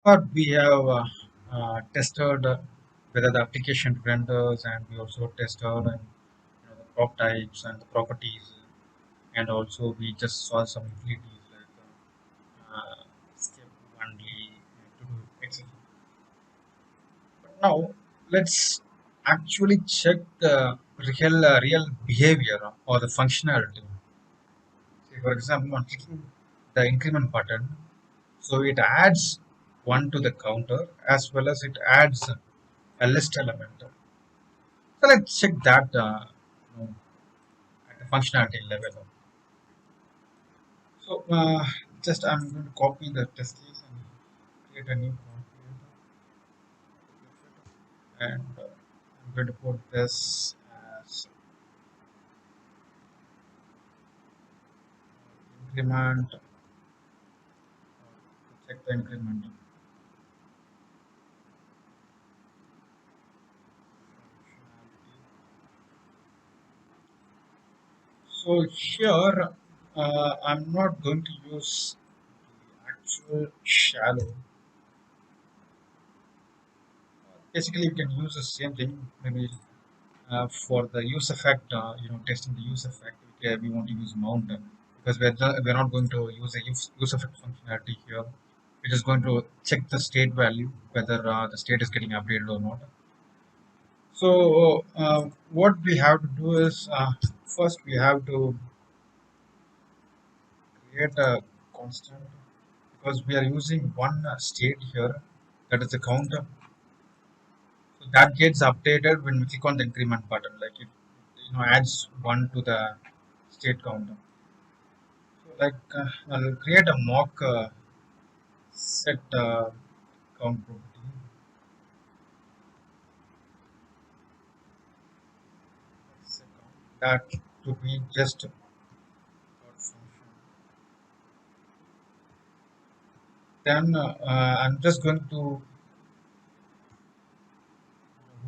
far, we have tested whether the application renders, and we also tested the prop types and the properties, and also we just saw some utilities like step only to do etc. But now let's actually check the real behavior or the functionality. Say for example, on clicking the increment button, so it adds one to the counter as well as it adds a list element. So let's check that you know, at the functionality level. So just I'm going to copy the test case and create a new copy, and I'm going to put this as increment. Check the increment. So here I'm not going to use the actual shallow. Basically, you can use the same thing. Maybe for the use effect, testing the use effect, we want to use mount because we're not going to use a use effect functionality here. We're just going to check the state value, whether the state is getting updated or not. So what we have to do is first we have to create a constant because we are using one state here, that is the counter. So that gets updated when we click on the increment button, like it adds one to the state counter. So like I'll create a mock set count property. Set count. That to be just a function. Then I'm just going to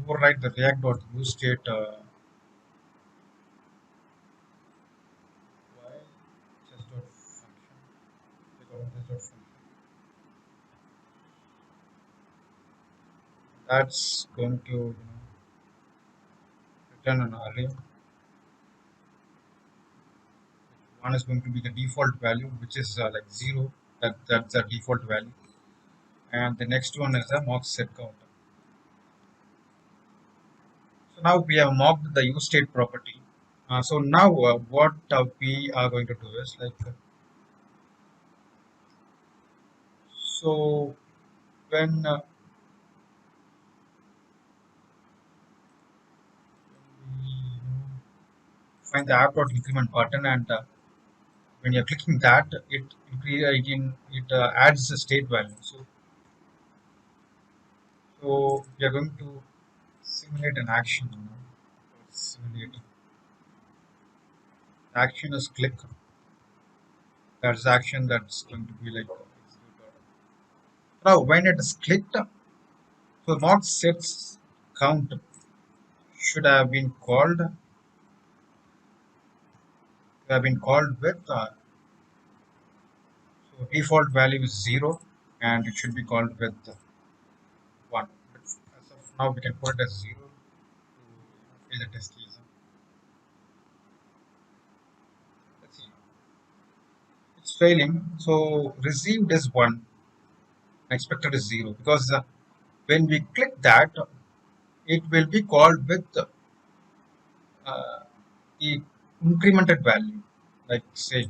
override the react.useState while just dot function. Just dot function. That's going to return an array. One is going to be the default value, which is like 0. That's the default value. And the next one is a mock set counter. So now we have mocked the useState property. So now what we are going to do is like so when we find the app.increment button, and when you're clicking that, it adds the state value. So we are going to simulate an action. Simulate action is click. That's the action that's going to be like executed. Now when it is clicked, so not sets count should have been called with so default value is 0, and it should be called with 1. But as of now, we can put it as 0 to fill the test case. Let's see. It's failing. So received is 1, expected is 0, because when we click that, it will be called with the incremented value. Like say,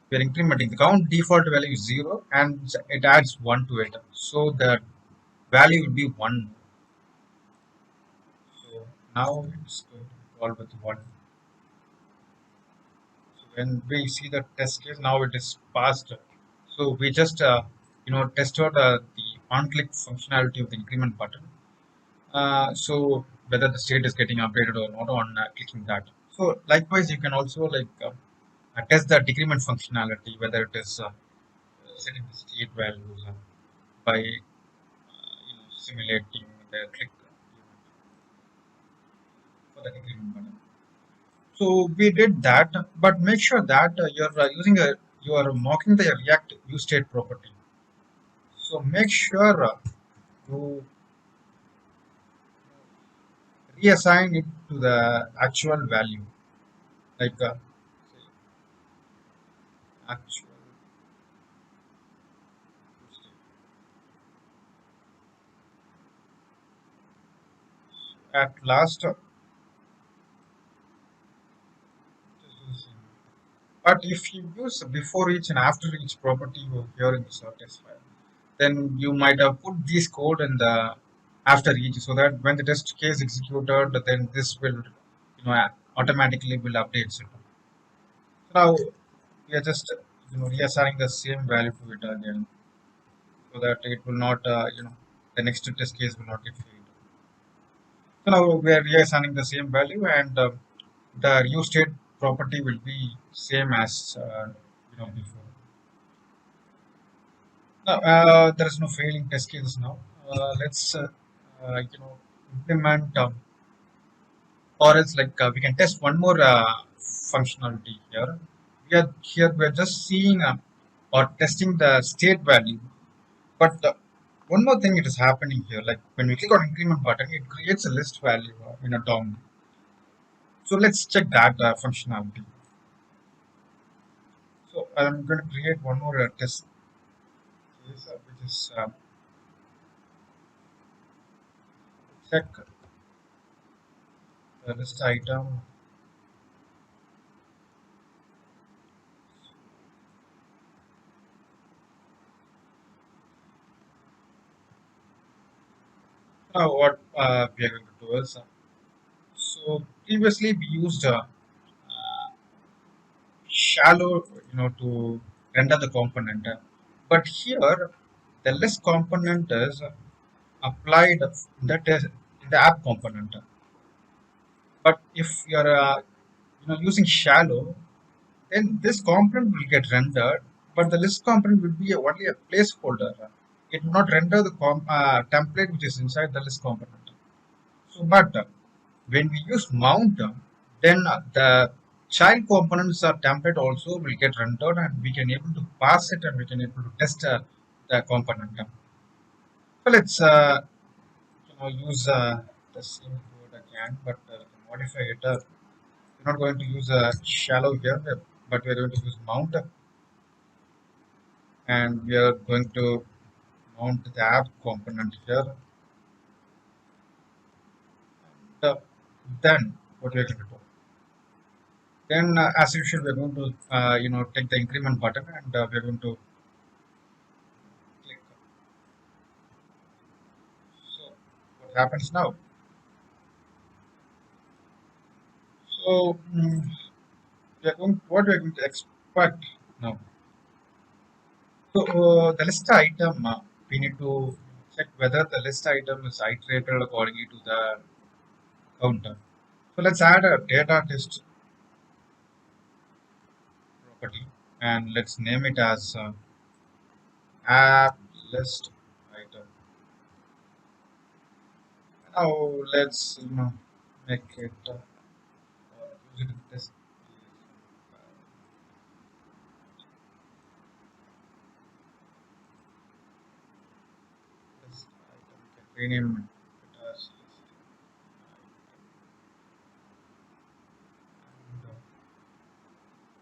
we are incrementing the count default value is 0 and it adds 1 to it. So the value will be 1. So now it's going to be called with 1. So when we see the test case, now it is passed. So we just tested the on-click functionality of the increment button. So whether the state is getting updated or not on clicking that. So likewise, you can also test the decrement functionality, whether it is setting the state values by simulating the click for the decrement button. So we did that, but make sure that you're mocking the React useState property. So make sure you reassign it to the actual value, like say actual state. At last, just do the same. But if you use before each and after each property over here in the test file, then you might have put this code in the after each, so that when the test case executed, then this will, automatically will update it. Now we are just reassigning the same value to it again, so that it will not the next test case will not get failed. So now we are reassigning the same value, and the useState property will be same as before. Now there is no failing test cases now. Let's implement or else like we can test one more functionality here. We are just seeing or testing the state value. But one more thing it is happening here, like when we click on increment button, it creates a list value in a DOM. So let's check that functionality. So I'm going to create one more test case, which is check the list item. Now what we are going to do is, so previously we used shallow, to render the component. But here, the list component is applied in in the app component. But if you're using shallow, then this component will get rendered, but the list component will be only a placeholder. It will not render the template which is inside the list component. So, but when we use mount, then the child components or template also will get rendered, and we can able to pass it, and we can able to test the component. So let's use the same code again, but modify it. We're not going to use shallow here, but we're going to use mount, and we are going to mount the app component here. Uh, then what we're going to do? Then, as usual, we're going to take the increment button, and we're going to click. So what happens now? So what we're going to expect now. So the list item, we need to check whether the list item is iterated accordingly to the counter. So let's add a data test property, and let's name it as app list item. Now let's make it use it in this list item. We can rename it as list item,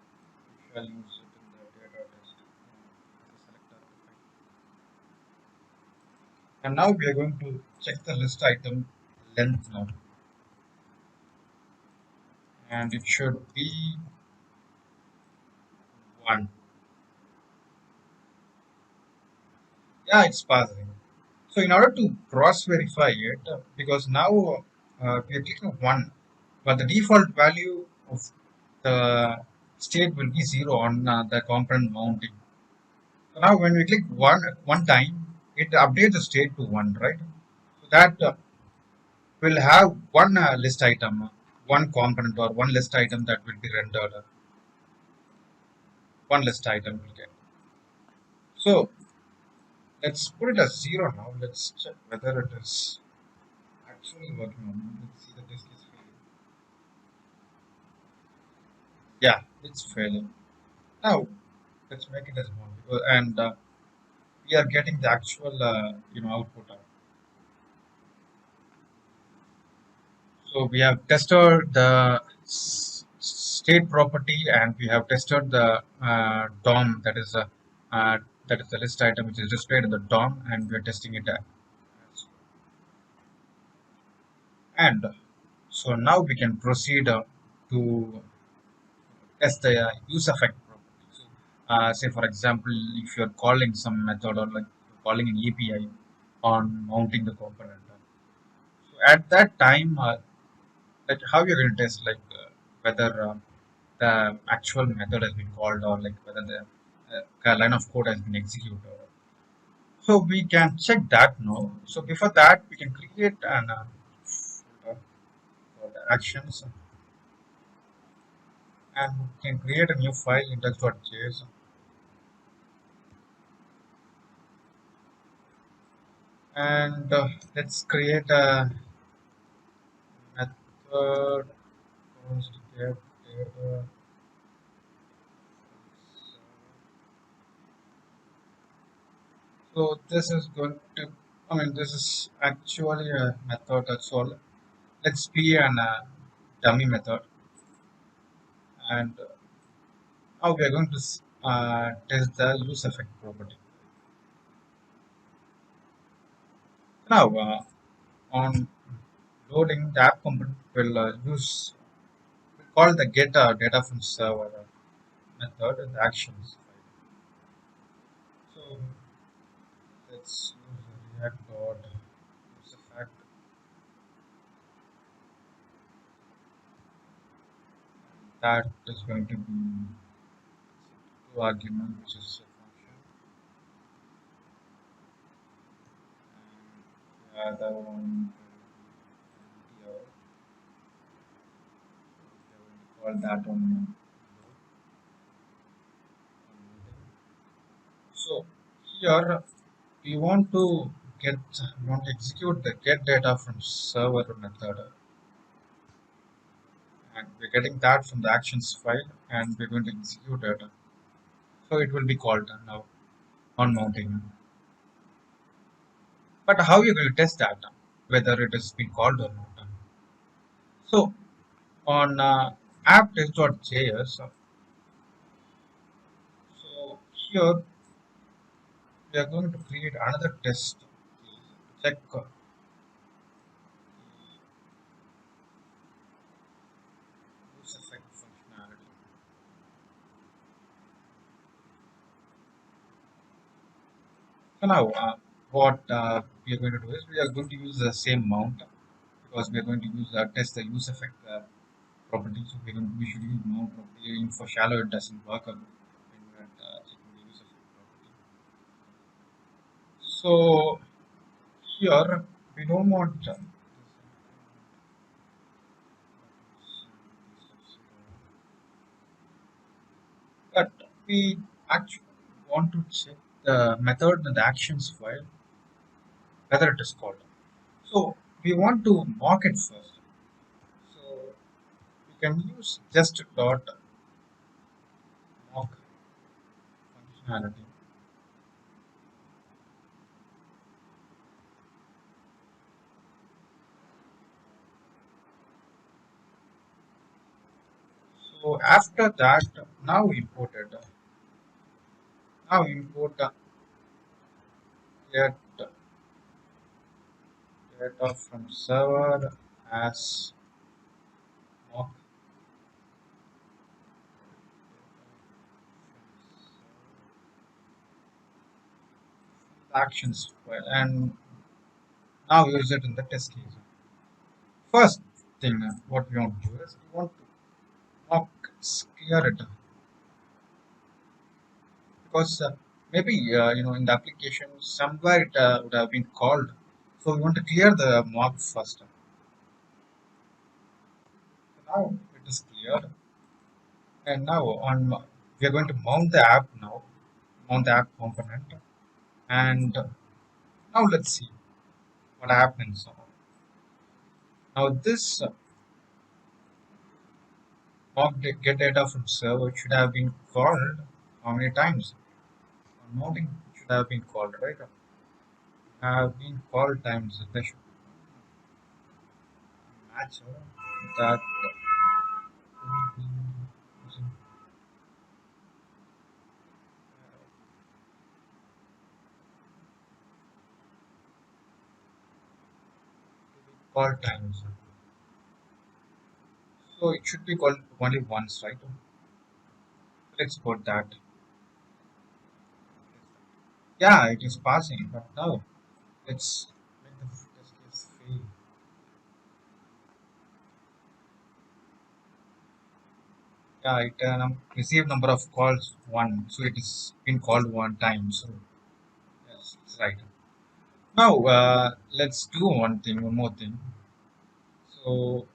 and we shall use it in the data test as a selector. And now we are going to check the list item length now, and it should be 1. Yeah, it's passing. So in order to cross verify it, because now we are clicking 1, but the default value of the state will be 0 on the component mounting. So now when we click one time, it updates the state to 1, right? So that will have one list item, one component or one list item that will be rendered. One list item will get. So let's put it as 0 now. Let's check whether it is actually working on it. Let's see the disk is failing. Yeah, it's failing. Now let's make it as 1, and we are getting the actual output. So we have tested the state property, and we have tested the DOM, uh, that is the list item which is displayed in the DOM, and we are testing it. And so now we can proceed to test the use effect property. So, say for example, if you're calling some method or like calling an API on mounting the component. So at that time, like how you're going to test like whether the actual method has been called or like whether the line of code has been executed. So we can check that now. So before that, we can create an folder for the actions, and we can create a new file index.js, and let's create a method post get data. So this is going to, I mean, this is actually a method that's all. Let's be an dummy method, and now we are going to test the use effect property. Now, on loading, the app component will will call the get data from server method and the actions. So let's use the React dot use effect. That is going to be two argument, which is a function, and the other one will be call that one. So here we want to get we want to execute the get data from server method, and we're getting that from the actions file, and we're going to execute it. So it will be called now on mounting. But how you will test that, whether it has been called or not? So on app.test.js, so here we are going to create another test to check use effect functionality. So now what we are going to do is we are going to use the same mount, because we are going to use test the use effect property. So we should use mount property. In for shallow it doesn't work when we are checking the use effect property. So here we don't want but we actually want to check the method and the actions file whether it is called. So we want to mock it first. So we can use just dot mock functionality. So after that, now import it. Now import get data from server as mock actions file, and now use it in the test case. First thing what we want to do is we want to mock clear it, because maybe in the application somewhere it would have been called, so we want to clear the mock first. So now it is cleared, and now we are going to mount the app now, mount the app component, and now let's see what happens. Now this mock get data from server should have been called how many times? On mounting, it should have been called, right? Have been called times. There should be match that will be using call times. So it should be called only once, right? Let's put that. Yeah, it is passing, but now let's make the test case fail. Yeah, it received number of calls one, so it is been called one time. So yes, it's right. Now let's do one more thing. So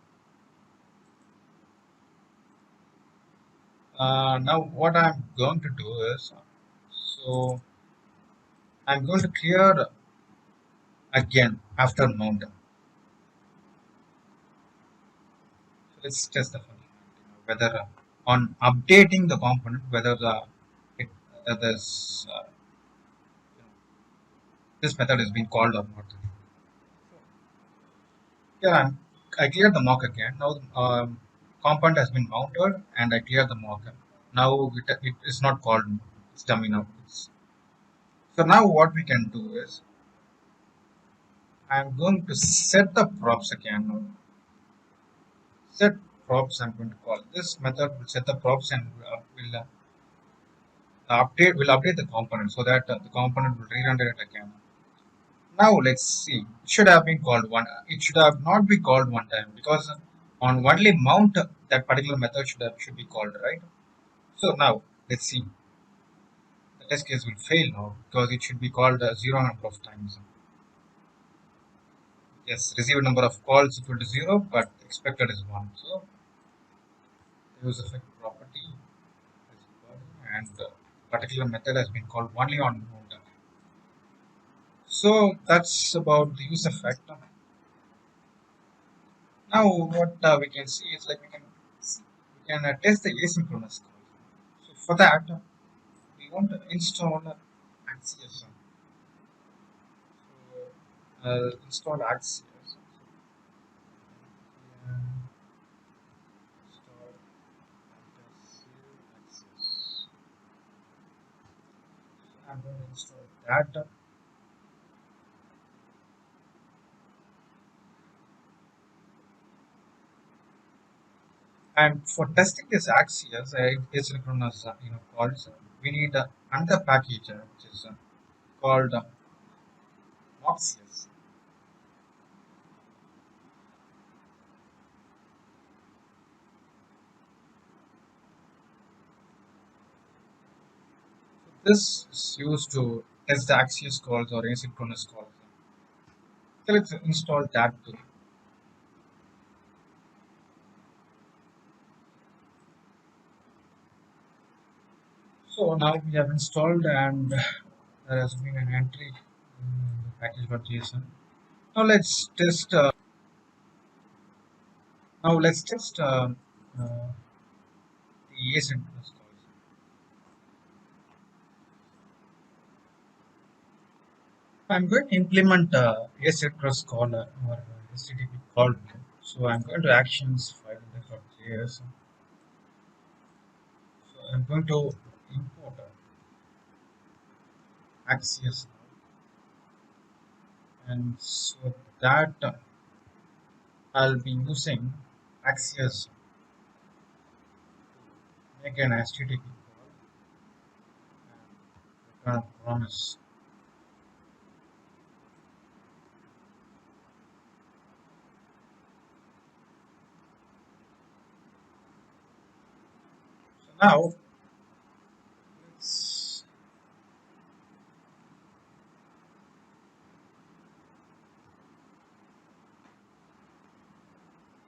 now what I'm going to do is, so I'm going to clear again after mount. So let's test the functionality whether on updating the component whether it, this this method has been called or not. Yeah, I cleared the mock again. Now the component has been mounted and I cleared the mock. Now it is not called. It's dummy now. So now what we can do is I'm going to set the props again. Set props. I'm going to call this method will set the props and will update the component so that the component will re-render it again. Now let's see. It should have been called one. It should have not be called one time because on only mount that particular method should be called, right. So now let's see. The test case will fail now because it should be called zero number of times. Yes, received number of calls equal to zero, but expected is one. So use effect property is equal and particular method has been called only on mount. So that's about the use effect. Now what we can see is like we can test the asynchronous call. So for that we want to install axios. So install axios. So, install axios. I'm going to install that. And for testing this axios, asynchronous calls, we need another package which is called moxios. This is used to test the axios calls or asynchronous calls. So let's install that too. So now we have installed and there has been an entry in the package.json. Now let's test. Now let's test the asynchronous calls. I'm going to implement asynchronous call or HTTP call. So I'm going to actions file index.js. So I'm going to import axios and so that I'll be using axios to make an HTTP call and return a promise. So now let's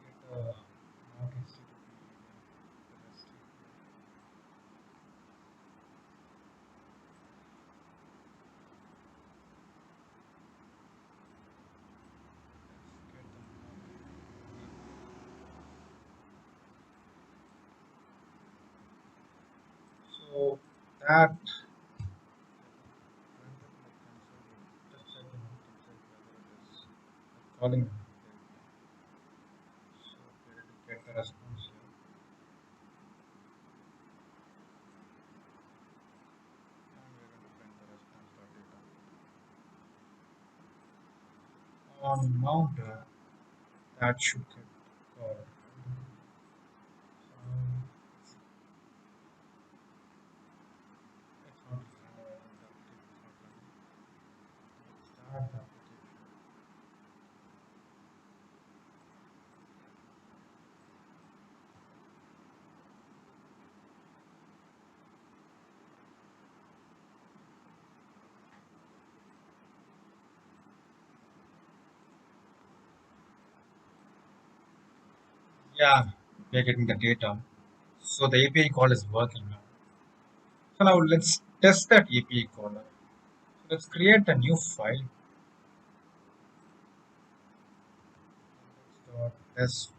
get not HTTP. So that calling the so we're going to get the response here. And we're going to print the response.data. On mount, that should get called. It's not start the application. Yeah, we're getting the data. So the API call is working now. So now let's test that API call. So let's create a new file. Test.js.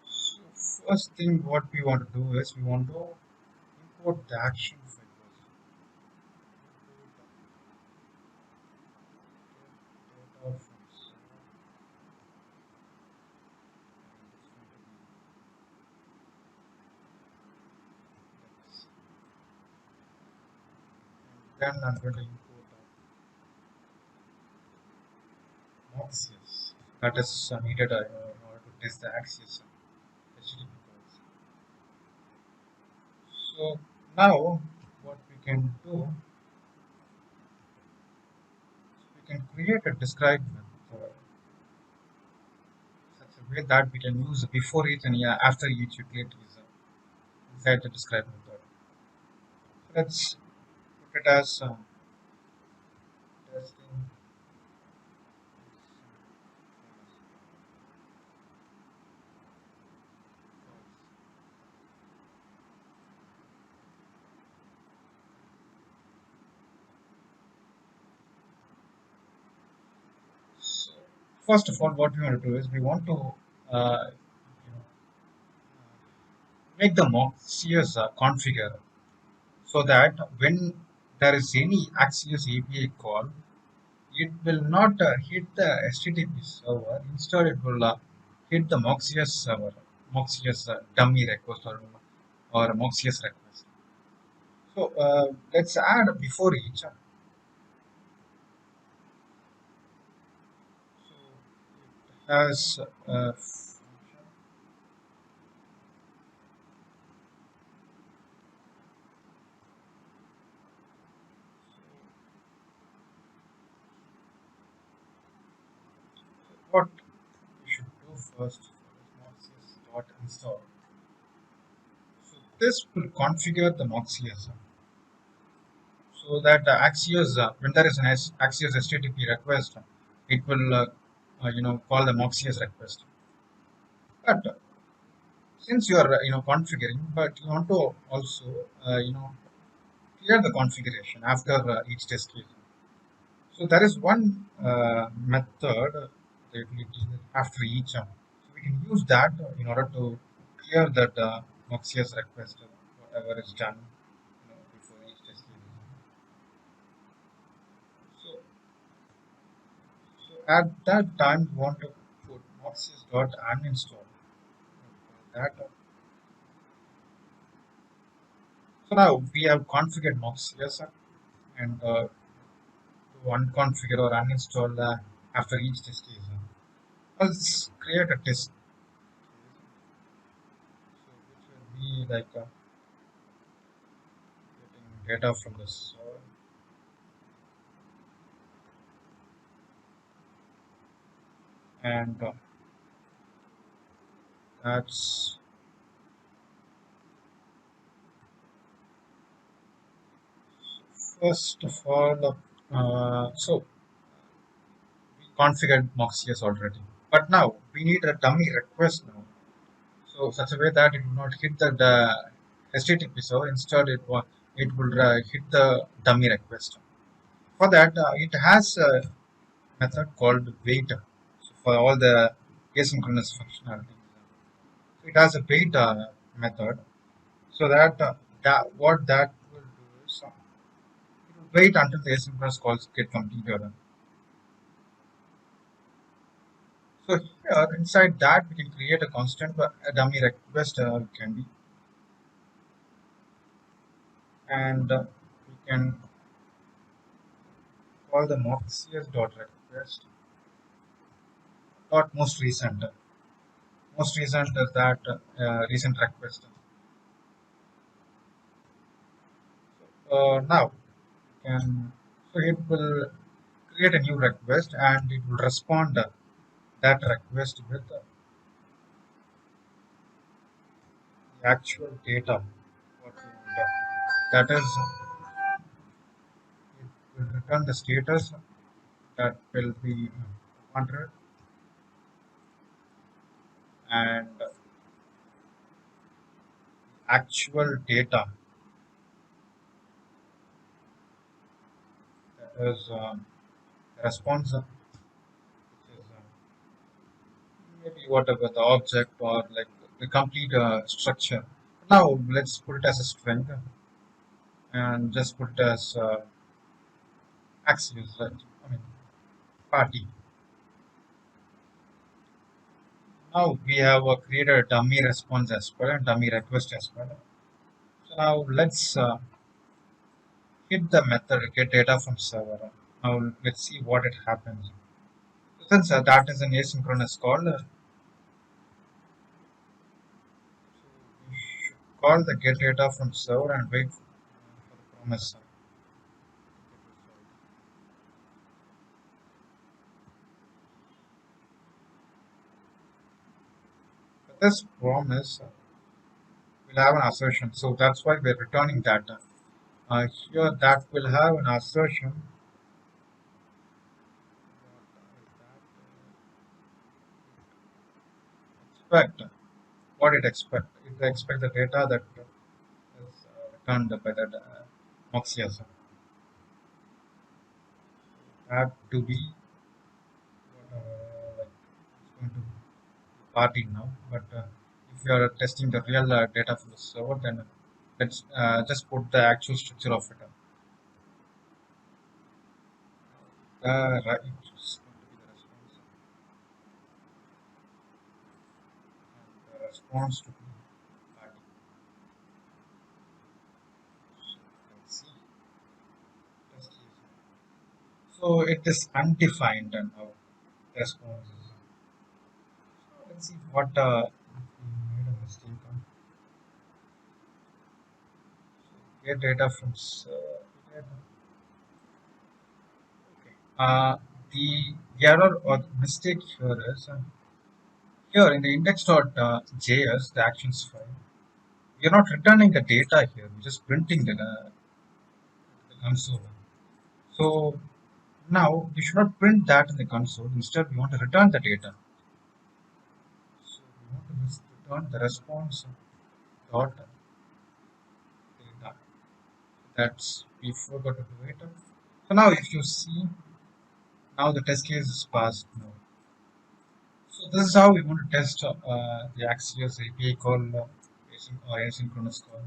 So first thing what we want to do is we want to import the action file first. Import data from server. And then I'm going to import moxios. That is needed in order to test the axios HTTP calls. So now what we can do, we can create a describe method such a way that we can use before each and yeah, after each utility is inside the describe method. Let's put it as testing. So first of all, what we want to do is we want to you know, make the moxios configure so that when there is any axios API call, it will not hit the HTTP server. Instead, it will hit the moxios server, moxios dummy request or moxios request. So let's add before each. So it has what we should do first is moxios.install. So this will configure the moxios so that the axios, when there is an axios HTTP request, it will call the moxios request. But since you are configuring, but you want to also clear the configuration after each test case. So there is one method that we do after each. So we can use that in order to clear that moxios request, whatever is done before each test case. So, so at that time, we want to put moxios.uninstall. That. So now we have configured moxios and to unconfigure or uninstall after each test case. Let's create a test. So which will be like getting data from the server and that's first of all. So we configured moxios already, but now we need a dummy request now. So such a way that it will not hit the HTTP server. Instead, it will hit the dummy request. For that, it has a method called wait. So for all the asynchronous functionality, so it has a wait method. So that what that will do is Wait until the asynchronous calls get completed. So here inside that we can create a constant a dummy request can be, and we can call the moxios dot request dot most recent. Most recent is that recent request. Now can so it will create a new request and it will respond that request with the actual data. What we want. That is, it will return the status that will be 100 and actual data that is response, which is maybe whatever the object or like the complete structure. Now let's put it as a string and just put it as axios, right? I mean party. Now we have created a dummy response as well and dummy request as well. So now let's hit the method get data from server. Now let's see what it happens. Since that is an asynchronous call, we should call the get data from server and wait for the promise. But this promise will have an assertion, so that's why we're returning that. Here that will have an assertion. Expect what it expect. It expect the data that is returned by that moxios. That to be like it's going to be party now. But if you are testing the real data from the server, then let's just put the actual structure of it. Right, it's going to be the response, and the response to be party. So let's see. Test case. So it is undefined and now the response is. So let's see what we made a mistake on. So get data from server. Okay. The error or the mistake here is here in the index.js, the actions file, we are not returning the data here. We're just printing the console. So now we should not print that in the console. Instead, we want to return the data. So we want to return the response dot data. That's we forgot to do it. So now if you see, now the test case is passed now. So this is how we want to test the Axios API call or asynchronous call.